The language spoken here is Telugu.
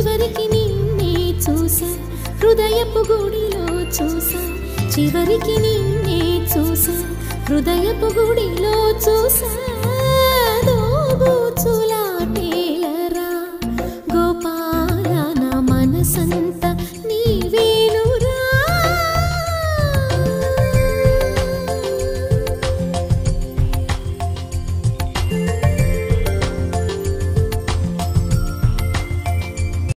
చివరికి నిన్నే చూసా హృదయపు గుడిలో చూసా చివరికి నిన్నే చూసా హృదయపు గుడిలో చూసా దోబూచులాటేలరా గోపాల నా మనసంతా